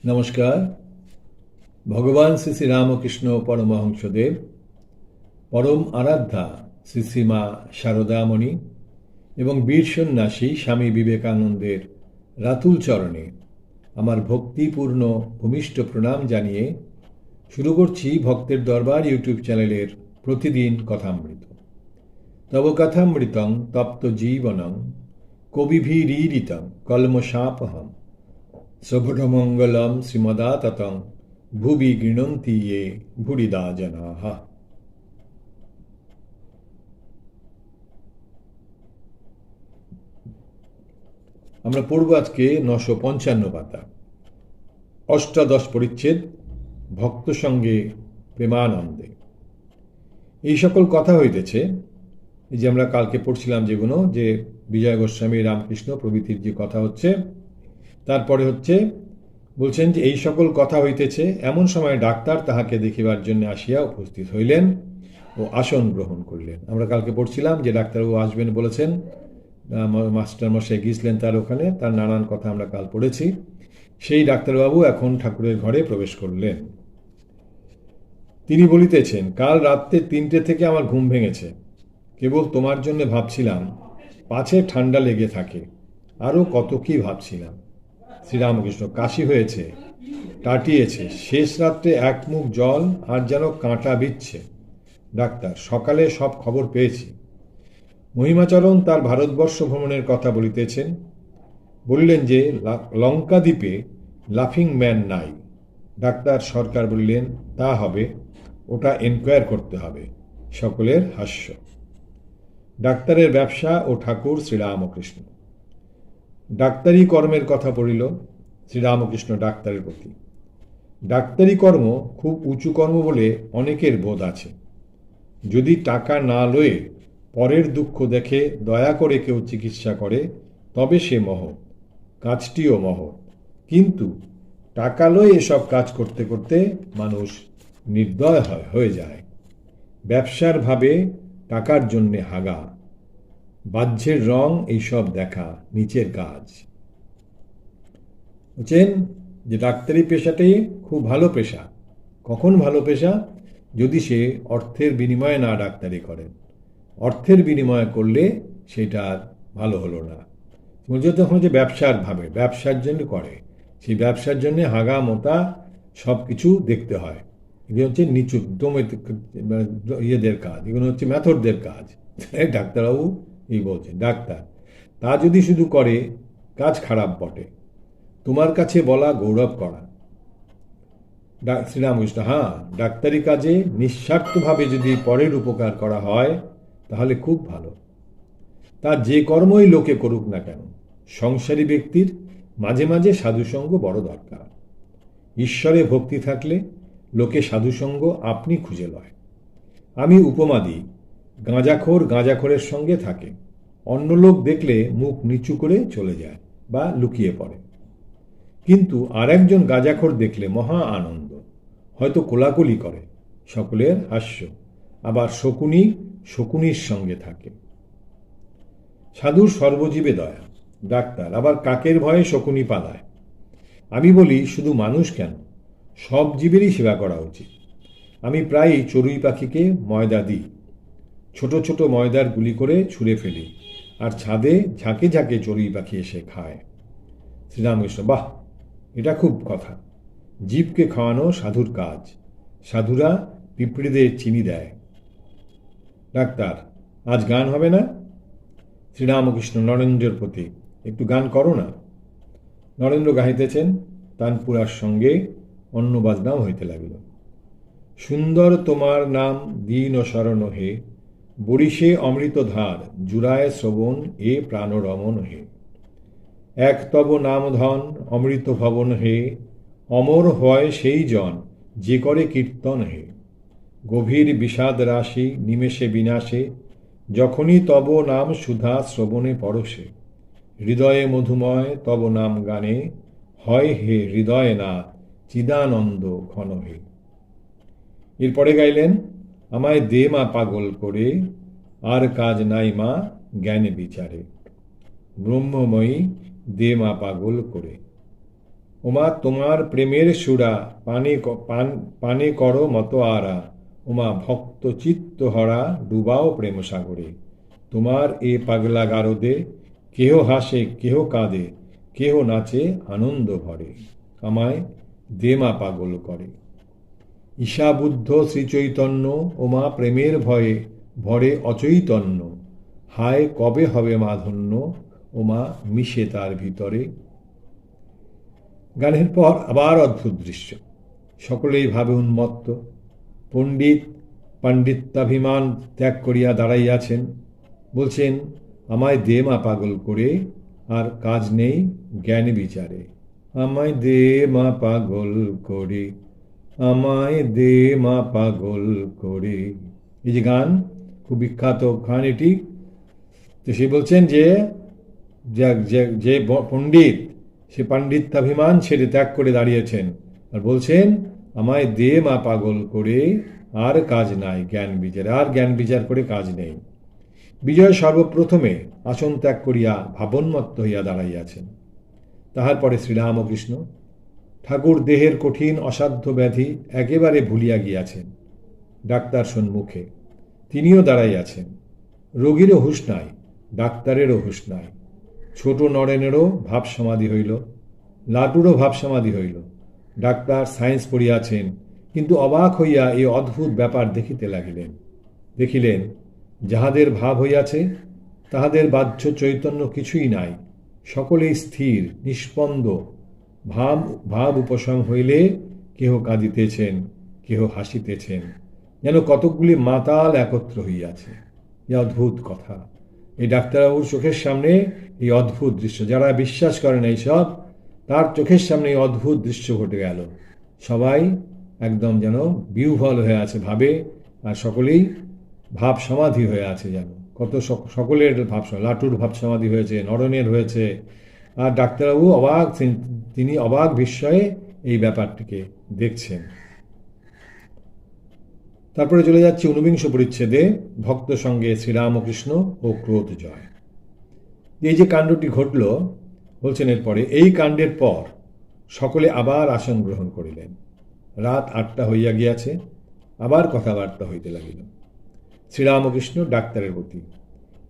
নমস্কার। ভগবান শ্রী শ্রী রামকৃষ্ণ পরমহংসদেব, পরম আরাধ্যা শ্রী শ্রীমা শারদামণি এবং বীর সন্ন্যাসী স্বামী বিবেকানন্দের রাতুল চরণে আমার ভক্তিপূর্ণ ভূমিষ্ঠ প্রণাম জানিয়ে শুরু করছি ভক্তের দরবার ইউটিউব চ্যানেলের প্রতিদিন কথামৃত। তব কথামৃতং তপ্ত জীবনং কবিভিরীরিতং কলমশাপহম শুভমঙ্গলম শ্রীমদাততং ভুবি গৃণন্তি ইয়ে ভুরিদা জনাঃ। আমরা পড়ব আজকে 955 পাতা, অষ্টাদশ পরিচ্ছেদ, ভক্ত সঙ্গে প্রেমানন্দে। এই সকল কথা হইতেছে, এই যে আমরা কালকে পড়ছিলাম যেগুলো, যে বিজয় গোস্বামী, রামকৃষ্ণ প্রভৃতির যে কথা হচ্ছে, তারপরে বলছেন যে এই সকল কথা হইতেছে এমন সময় ডাক্তার তাহাকে দেখিবার জন্য আসিয়া উপস্থিত হইলেন ও আসন গ্রহণ করলেন। আমরা কালকে পড়ছিলাম যে ডাক্তারবাবু আসবেন বলেছেন, মাস্টার মশাই গিয়েছিলেন তার ওখানে, তার নানান কথা আমরা কাল পড়েছি। সেই ডাক্তারবাবু এখন ঠাকুরের ঘরে প্রবেশ করলেন। তিনি বলিতেছেন, কাল রাত্রে 3টে থেকে আমার ঘুম ভেঙেছে, কেবল তোমার জন্য ভাবছিলাম, পাছে ঠান্ডা লেগে থাকে, আরও কত কি ভাবছিলাম। শ্রীরামকৃষ্ণ, কাশি হয়েছে, টাটিয়েছে, শেষ রাত্রে এক মুখ জল আর যেন কাঁটা বিচ্ছে। ডাক্তার, সকালে সব খবর পেয়েছি। মহিমাচরণ তার ভারতবর্ষ ভ্রমণের কথা বলিতেছেন, বললেন যে লঙ্কা দ্বীপে লাফিং ম্যান নাই। ডাক্তার সরকার বললেন, তা হবে, ওটা এনকোয়ার করতে হবে। সকলের হাস্য। ডাক্তারের ব্যবসা ও ঠাকুর শ্রীরামকৃষ্ণ। ডাক্তারি কর্মের কথা পড়িল শ্রীরামকৃষ্ণ ডাক্তারের প্রতি। ডাক্তারি কর্ম খুব উঁচু কর্ম বলে অনেকের বোধ আছে। যদি টাকা না লয়ে পরের দুঃখ দেখে দয়া করে কেউ চিকিৎসা করে, তবে সে মহৎ, কাজটিও মহৎ। কিন্তু টাকা লয়ে এসব কাজ করতে করতে মানুষ নির্দয় হয়ে যায়। ব্যবসার ভাবে টাকার জন্যে হাগা, বাহ্যের রং, এইসব দেখা নিচের কাজ। বলছেন যে ডাক্তারি পেশাটাই খুব ভালো পেশা। কখন ভালো পেশা? যদি সে অর্থের বিনিময়ে না ডাক্তারি করেন। অর্থের বিনিময়ে করলে সেটা ভালো হলো না। বলছে তখন যে ব্যবসার ভাবে, ব্যবসার জন্য করে, সেই ব্যবসার জন্য হাগা মোতা সব কিছু দেখতে হয়। এগুলো হচ্ছে নিচু ইয়েদের কাজ, এগুলো হচ্ছে ম্যাথডদের কাজ। ডাক্তারবাবু এই বলছেন, ডাক্তার তা যদি শুধু করে, কাজ খারাপ বটে, তোমার কাছে বলা গৌরব করা। শ্রীরামকৃষ্ণ, হ্যাঁ, ডাক্তারি কাজে নিঃস্বার্থভাবে যদি পরের উপকার করা হয় তাহলে খুব ভালো। তা যে কর্মই লোকে করুক না কেন, সংসারী ব্যক্তির মাঝে মাঝে সাধুসঙ্গ বড় দরকার। ঈশ্বরে ভক্তি থাকলে লোকে সাধুসঙ্গ আপনি খুঁজে লয়। আমি উপমা দিই, গাঁজাখোরের সঙ্গে থাকে, অন্য লোক দেখলে মুখ নিচু করে চলে যায় বা লুকিয়ে পড়ে। কিন্তু আর একজন গাঁজাখোর দেখলে মহা আনন্দ, হয়তো কোলাকুলি করে, সকলের হাস্য। আবার শকুনির সঙ্গে থাকে। সাধুর সর্বজীবে দয়া। ডাক্তার, আবার কাকের ভয়ে শকুনি পালায়। আমি বলি, শুধু মানুষ কেন, সব জীবেরই সেবা করা উচিত। আমি প্রায়ই চড়ুই পাখিকে ময়দা দিই, ছোট ছোট ময়দার গুলি করে ছুঁড়ে ফেলি, আর ছাদে ঝাঁকে ঝাঁকে চড়ুই পাখি এসে খায়। শ্রীরামকৃষ্ণ, বাহ, এটা খুব কথা। জীবকে খাওয়ানো সাধুর কাজ। সাধুরা পিঁপড়েদের চিনি দেয়। ডাক্তার, আজ গান হবে না? শ্রীরামকৃষ্ণ নরেন্দ্রের প্রতি, একটু গান করো না। নরেন্দ্র গাহিতেছেন, তানপুরার সঙ্গে অন্য বাজনাও হইতে লাগিল। সুন্দর তোমার নাম দীন শরণ হে, বরিশে অমৃত ধার, জুড়ায় শ্রবণ এ প্রাণ রমণ হে। এক তব নাম ধন অমৃত ভবন হে, অমর হয় সেই জন যে করে কীর্তন হে। গভীর বিষাদ রাশি নিমেষে বিনাশে, যখনই তব নাম সুধা শ্রবণে পরশে। হৃদয়ে মধুময় তব নাম গানে, হয় হে হৃদয় না চিদানন্দ ঘন হে। এরপরে গাইলেন, আমায় দে মা পাগল করে, আর কাজ নাই মা জ্ঞানে বিচারে। ব্রহ্মময়ী দে মা পাগল করে। ওমা তোমার প্রেমের সুরা পানে করো মতো আরা, ওমা ভক্ত চিত্ত হরা ডুবাও প্রেম সাগরে। তোমার এ পাগলা গারদে কেহ হাসে কেহ কাঁদে, কেহ নাচে আনন্দ ভরে, আমায় দেমা পাগল করে। ঈশাবুদ্ধ শ্রীচৈতন্য ওমা প্রেমের ভয়ে ভরে অচৈতন্য, হায় কবে হবে মা ধন্য ওমা মিশে তার ভিতরে। গানের পর আবার অদ্ভুত দৃশ্য, সকলেই ভাবে উন্মত্ত। পণ্ডিত পাণ্ডিত্যাভিমান ত্যাগ করিয়া দাঁড়াইয়াছেন, বলছেন আমায় দে মা পাগল করে, আর কাজ নেই জ্ঞান বিচারে। আমায় দে মা পাগল করে, আমায় দে মা পাগল করে। এই যে গান, খুব বিখ্যাত গান এটি। তো সে বলছেন যে যে পণ্ডিত, সে পাণ্ডিত্যাভিমান ছেড়ে ত্যাগ করে দাঁড়িয়েছেন আর বলছেন আমায় দে মা পাগল করে, আর কাজ নাই জ্ঞান বিচার, আর জ্ঞান বিচার করে কাজ নেই। বিজয় সর্বপ্রথমে আসন ত্যাগ করিয়া ভাবন্মত্ত হইয়া দাঁড়াইয়াছেন। তাহার পরে শ্রীরামকৃষ্ণ ঠাকুর দেহের কঠিন অসাধ্য ব্যাধি একেবারে ভুলিয়া গিয়াছেন। ডাক্তার সম্মুখে তিনিও দাঁড়াইয়াছেন। রোগীরও হুঁশ নাই, ডাক্তারেরও হুঁশ নাই। ছোট নরেনেরও ভাব সমাধি হইল, লাটুরও ভাব সমাধি হইল। ডাক্তার সায়েন্স পড়িয়াছেন, কিন্তু অবাক হইয়া এই অদ্ভুত ব্যাপার দেখিতে লাগিলেন। দেখিলেন যাহাদের ভাব হইয়াছে তাহাদের বাহ্য চৈতন্য কিছুই নাই, সকলেই স্থির নিষ্পন্দ। ভাব উপশম হইলে কেহ কাঁদিতেছেন, কেহ হাসিতেছেন, যেন কতকগুলি মাতাল একত্র হইয়াছে। এ অদ্ভুত কথা। এই ডাক্তারবাবুর চোখের সামনে এই অদ্ভুত দৃশ্য, যারা বিশ্বাস করেন এইসব, তার চোখের সামনে এই অদ্ভুত দৃশ্য ঘটে গেল। সবাই একদম যেন বিহ্বল হয়ে আছে ভাবে, আর সকলেই ভাব সমাধি হয়ে আছে। যেন কত সকলের ভাব, লাটুর ভাব সমাধি হয়েছে, নরনের হয়েছে, আর ডাক্তারবাবু অবাক, তিনি অবাক বিস্ময়ে এই ব্যাপারটিকে দেখছেন। তারপরে চলে যাচ্ছে 49 পরিচ্ছেদে, ভক্ত সঙ্গে শ্রীরামকৃষ্ণ ও ক্রোধ জয়। এই যে কাণ্ডটি ঘটল, বলছেন এরপরে এই কাণ্ডের পর সকলে আবার আসন গ্রহণ করিলেন। রাত 8টা হইয়া গিয়াছে, আবার কথাবার্তা হইতে লাগিল। শ্রীরামকৃষ্ণ ডাক্তারের প্রতি,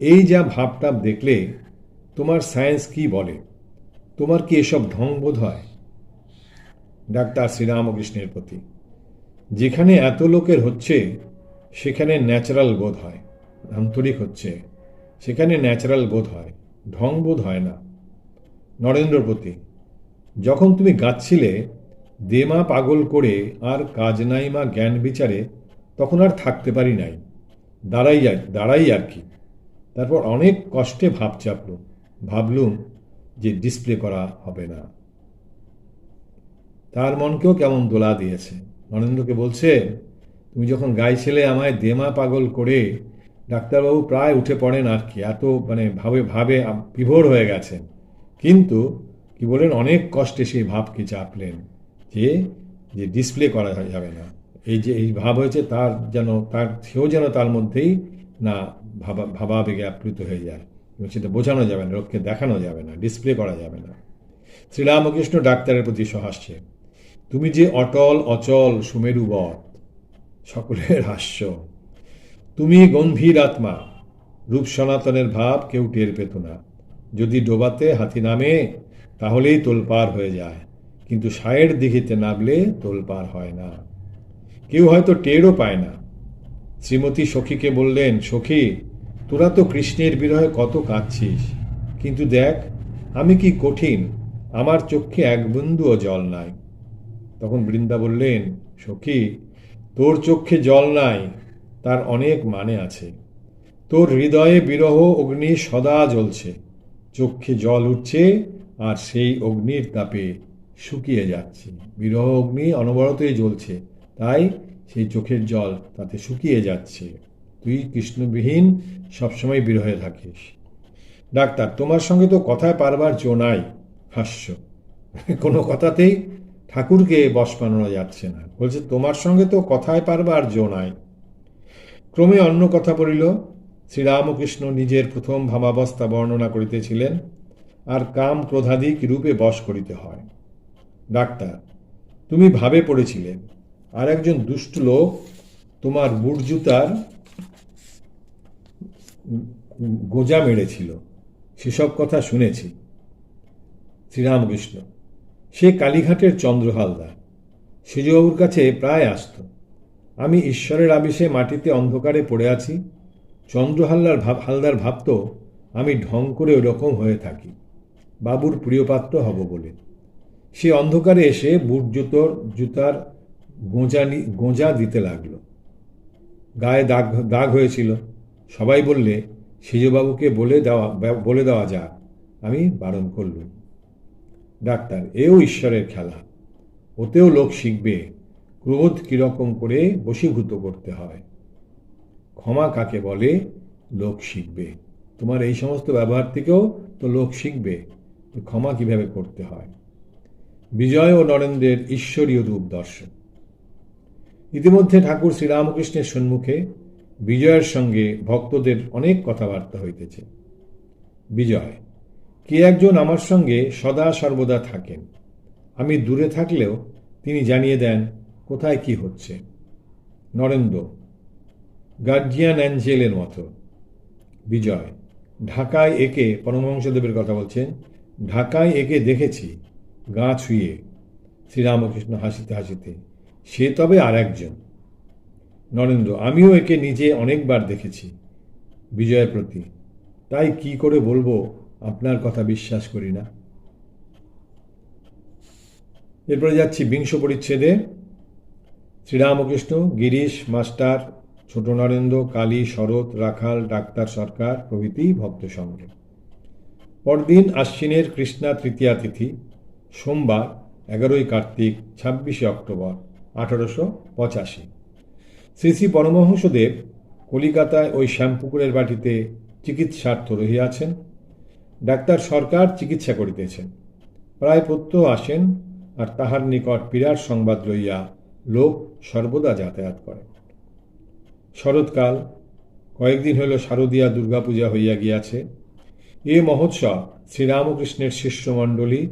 এই যা ভাবটাপ দেখলে, তোমার সায়েন্স কি বলে? তোমার কি এসব ঢং বোধ হয়? ডাক্তার শ্রীরামকৃষ্ণের প্রতি, যেখানে এত লোকের হচ্ছে সেখানে ন্যাচারাল বোধ হয়, আন্তরিক হচ্ছে সেখানে ন্যাচারাল বোধ হয়, ঢং বোধ হয় না। নরেন্দ্র প্রতি, যখন তুমি গাচ্ছিলে দেমা পাগল করে, আর কাজ নাই মা জ্ঞান বিচারে, তখন আর থাকতে পারি নাই, দাঁড়াই আর কি। তারপর অনেক কষ্টে ভাব চাপল, ভাবলুম যে ডিসপ্লে করা হবে না। তার মনকেও কেমন দোলা দিয়েছে। নরেন্দ্রকে বলছে, তুমি যখন গাইছিলে আমায় দেমা পাগল করে, ডাক্তারবাবু প্রায় উঠে পড়েন আর কি, এত ভাবে বিভোর হয়ে গেছেন। কিন্তু কি বলেন, অনেক কষ্টে সেই ভাবকে চাপলেন যে ডিসপ্লে করা যাবে না। এই যে এই ভাব হয়েছে, সেও যেন তার মধ্যেই না ভাবাবেগে আপ্লুত হয়ে যায়, এবং সেটা বোঝানো যাবে না, লোককে দেখানো যাবে না, ডিসপ্লে করা যাবে না। শ্রীরামকৃষ্ণ ডাক্তারের প্রতি সহাস্যে, তুমি যে অটল অচল সুমেরুবৎ। সকলের হাস্য। তুমি গম্ভীর আত্মা, রূপ সনাতনের ভাব কেউ টের পেত না। যদি ডোবাতে হাতি নামে তাহলেই তোলপাড় হয়ে যায়, কিন্তু সায়ের দিঘিতে নামলে তোলপাড় হয় না। কেউ হয়তো টেরও পায় না। শ্রীমতী সখীকে বললেন, সখী, তোরা তো কৃষ্ণের বিরহে কত কাঁদছিস, কিন্তু দেখ আমি কি কঠিন, আমার চোখে এক বিন্দুও জল নাই। তখন বৃন্দা বললেন, সখী, তোর চোখে জল নাই তার অনেক মানে আছে। তোর হৃদয়ে বিরহ অগ্নি সদা জ্বলছে, চোখে জল উঠছে আর সেই অগ্নির তাপে শুকিয়ে যাচ্ছে। বিরহ অগ্নি অনবরতই জ্বলছে, তাই সেই চোখের জল তাতে শুকিয়ে যাচ্ছে। তুই কৃষ্ণবিহীন সবসময় বিরহে থাকিস। ডাক্তার, তোমার সঙ্গে তো কথায় পারবার জো নাই। হাস্য। কোনো কথাতেই ঠাকুরকে বশ বানানো যাচ্ছে না। বলছে তোমার সঙ্গে তো কথায় পারবার জো নাই। ক্রমে অন্য কথা পড়িল। শ্রীরামকৃষ্ণ নিজের প্রথম ভাবাবস্থা বর্ণনা করিতেছিলেন, আর কাম ক্রোধাদি কিরূপে বশ করিতে হয়। ডাক্তার, তুমি ভাবে পড়েছিলে, আর একজন দুষ্ট লোক তোমার বুট জুতার গোজা মেরেছিল, সেসব কথা শুনেছি। শ্রীরামকৃষ্ণ, সে কালীঘাটের চন্দ্র হালদার, সেজবাবুর কাছে প্রায় আসত। আমি ঈশ্বরের আবেশে মাটিতে অন্ধকারে পড়ে আছি, চন্দ্র হালদার ভাবত আমি ঢং করে ওরকম হয়ে থাকি, বাবুর প্রিয়পাত্র হব বলে। সে অন্ধকারে এসে বুট জুতার গোঁজা দিতে লাগল। গায়ে দাগ হয়েছিল। সবাই বললে সেজবাবুকে বলে দেওয়া যাক, আমি বারণ করলুম। ডাক্তার, এও ঈশ্বরের খেলা, ওতেও লোক শিখবে ক্রোধ কিরকম করে বশীভূত করতে হয়। ক্ষমা কাকে বলে লোক শিখবে। তোমার এই সমস্ত ব্যবহার থেকেও তো লোক শিখবে ক্ষমা কিভাবে করতে হয়। বিজয় ও নরেন্দ্রের ঈশ্বরীয় রূপ দর্শন। ইতিমধ্যে ঠাকুর শ্রীরামকৃষ্ণের সম্মুখে বিজয়ের সঙ্গে ভক্তদের অনেক কথাবার্তা হইতেছে। বিজয়, কে একজন আমার সঙ্গে সদা সর্বদা থাকেন, আমি দূরে থাকলেও তিনি জানিয়ে দেন কোথায় কি হচ্ছে। নরেন্দ্র, গার্জিয়ান অ্যাঞ্জেলের মতো। বিজয়, ঢাকায় একে, পরমহংসদেবের কথা বলছেন, ঢাকায় একে দেখেছি গা ছুঁয়ে। শ্রীরামকৃষ্ণ হাসিতে হাসিতে, সে তবে আর একজন। নরেন্দ্র, আমিও একে নিজে অনেকবার দেখেছি। বিজয়ের প্রতি, তাই কি করে বলবো আপনার কথা বিশ্বাস করি না। এরপরে যাচ্ছি বিংশ পরিচ্ছেদে। শ্রীরামকৃষ্ণ, গিরিশ মাস্টার, ছোট নরেন্দ্র, কালী, শরৎ, রাখাল, ডাক্তার সরকার প্রভৃতি ভক্ত সঙ্গে। পরদিন আশ্বিনের কৃষ্ণা তৃতীয়া তিথি, সোমবার, 11ই কার্তিক, 26শে অক্টোবর 1885। শ্রী শ্রী পরমহংসদেব কলিকাতায় ওই শ্যামপুকুরের বাটিতে চিকিৎসার্থ রহিয়াছেন। ডাক্তার সরকার চিকিৎসা করিতেছেন। প্রায় প্রত্যহ আসেন, আর তাহার নিকট পীড়ার সংবাদ লইয়া লোক সর্বদা যাতায়াত করেন। শরৎকাল, কয়েকদিন হইল শারদীয়া দুর্গাপূজা হইয়া গিয়াছে। এ মহোৎসব শ্রীরামকৃষ্ণের শিষ্যমণ্ডলী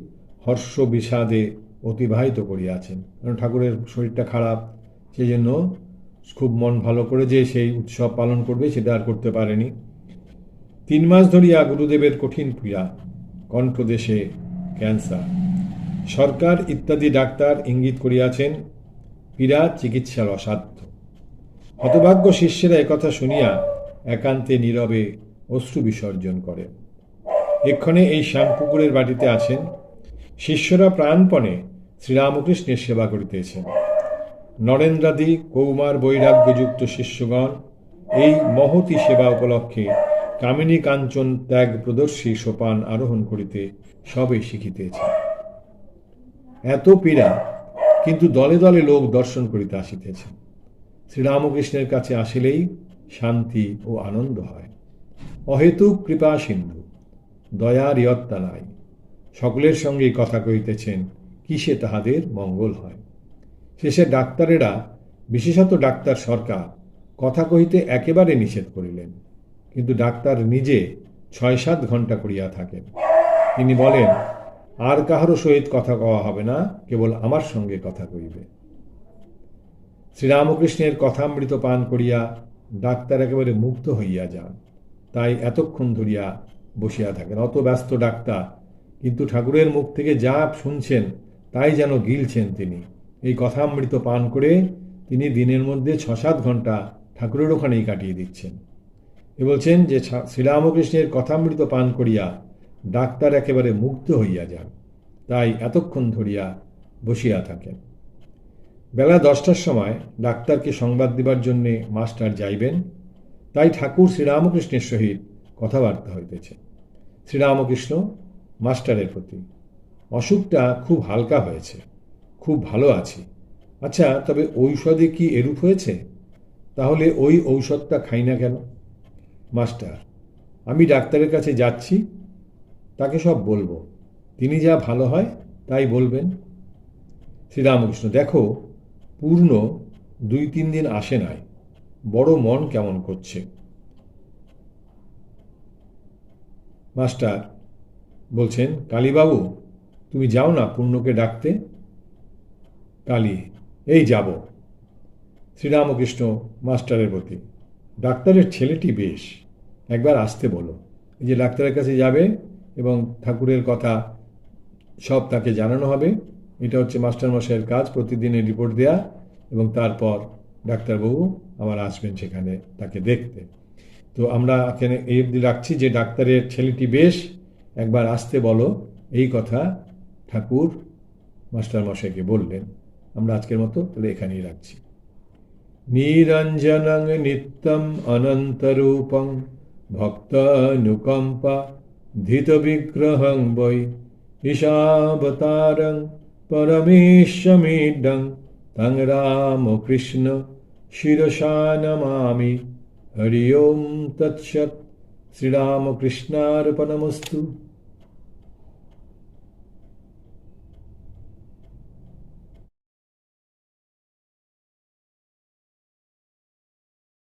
হর্ষ বিষাদে অতিবাহিত করিয়াছেন। কারণ ঠাকুরের শরীরটা খারাপ, সেই জন্য খুব মন ভালো করে যে সেই উৎসব পালন করবে সেটা আর করতে পারেনি। 3 মাস ধরিয়া গুরুদেবের কঠিন পীড়া, কণ্ঠদেশে ক্যান্সার। সরকার ইত্যাদি ডাক্তার ইঙ্গিত করিয়াছেন পীড়া চিকিৎসার অসাধ্য। হতভাগ্য শিষ্যেরা একথা শুনিয়া একান্তে নীরবে অশ্রু বিসর্জন করেন। এক্ষণে এই শ্যামপুকুরের বাটিতে আছেন। শিষ্যরা প্রাণপণে শ্রীরামকৃষ্ণের সেবা করিতেছেন। নরেন্দ্রাদি কৌমার বৈরাগ্যযুক্ত শিষ্যগণ এই মহতি সেবা উপলক্ষে কামিনী কাঞ্চন ত্যাগ প্রদর্শী সোপান আরোহণ করিতে সবে শিখিতেছে। এত পীড়া, কিন্তু দলে দলে লোক দর্শন করিতে আসিতেছে। শ্রীরামকৃষ্ণের কাছে আসিলেই শান্তি ও আনন্দ হয়। অহেতুক কৃপা সিন্ধু, দয়ার ইয়ত্তা নাই। সকলের সঙ্গেই কথা কহিতেছেন, কিসে তাহাদের মঙ্গল হয়। শেষে ডাক্তারেরা, বিশেষত ডাক্তার সরকার, কথা কহিতে একেবারে নিষেধ করিলেন। কিন্তু ডাক্তার নিজে 6-7 ঘণ্টা করিয়া থাকেন। তিনি বলেন, আর কাহারও সহিত কথা কওয়া হবে না, কেবল আমার সঙ্গে কথা কইবে। শ্রীরামকৃষ্ণের কথামৃত পান করিয়া ডাক্তার একেবারে মুগ্ধ হইয়া যান। তাই এতক্ষণ ধরিয়া বসিয়া থাকেন। অত ব্যস্ত ডাক্তার, কিন্তু ঠাকুরের মুখ থেকে যা শুনছেন তাই যেন গিলছেন তিনি। এই কথামৃত পান করে তিনি দিনের মধ্যে 6-7 ঘণ্টা ঠাকুরের ওখানেই কাটিয়ে দিচ্ছেন। এ বলছেন যে শ্রীরামকৃষ্ণের কথামৃত পান করিয়া ডাক্তার একেবারে মুগ্ধ হইয়া যান, তাই এতক্ষণ ধরিয়া বসিয়া থাকেন। বেলা 10টার সময় ডাক্তারকে সংবাদ দিবার জন্যে মাস্টার যাইবেন, তাই ঠাকুর শ্রীরামকৃষ্ণের সহিত কথাবার্তা হইতেছে। শ্রীরামকৃষ্ণ মাস্টারের প্রতি, অসুখটা খুব হালকা হয়েছে, খুব ভালো আছি। আচ্ছা, তবে ঔষধে কি এরূপ হয়েছে? তাহলে ওই ঔষধটা খাই না কেন? মাস্টার, আমি ডাক্তারের কাছে যাচ্ছি, তাকে সব বলবো, তিনি যা ভালো হয় তাই বলবেন। শ্রীরামকৃষ্ণ, দেখো, পূর্ণ 2-3 দিন আসে নাই, বড় মন কেমন করছে। মাস্টার বলছেন, কালীবাবু, তুমি যাও না পূর্ণকে ডাকতে, কালী, এই যাব। শ্রীরামকৃষ্ণ মাস্টারের প্রতি, ডাক্তারের ছেলেটি বেশ, একবার আসতে বলো। এই যে ডাক্তারের কাছে যাবে এবং ঠাকুরের কথা সব তাকে জানানো হবে। এটা হচ্ছে মাস্টারমশাইয়ের কাজ, প্রতিদিনের রিপোর্ট দেয়া, এবং তারপর ডাক্তারবাবু আবার আসবেন সেখানে তাকে দেখতে। তো আমরা এখানে এই অবধি রাখছি যে ডাক্তারের ছেলেটি বেশ, একবার আসতে বলো, এই কথা ঠাকুর মাস্টারমশাইকে বললেন। আমরা আজকের মতো তাহলে এখানেই রাখছি। নিরঞ্জনং নিত্যম অনন্তরূপং ভক্তানুকম্পা ধৃতবিগ্রহং বৈ ঈশাবতারং পরমেশ্বমিডং তং রামকৃষ্ণ শিরসা নমামি। হরি ওম তৎসৎ। শ্রীরামকৃষ্ণার্পণমস্তু।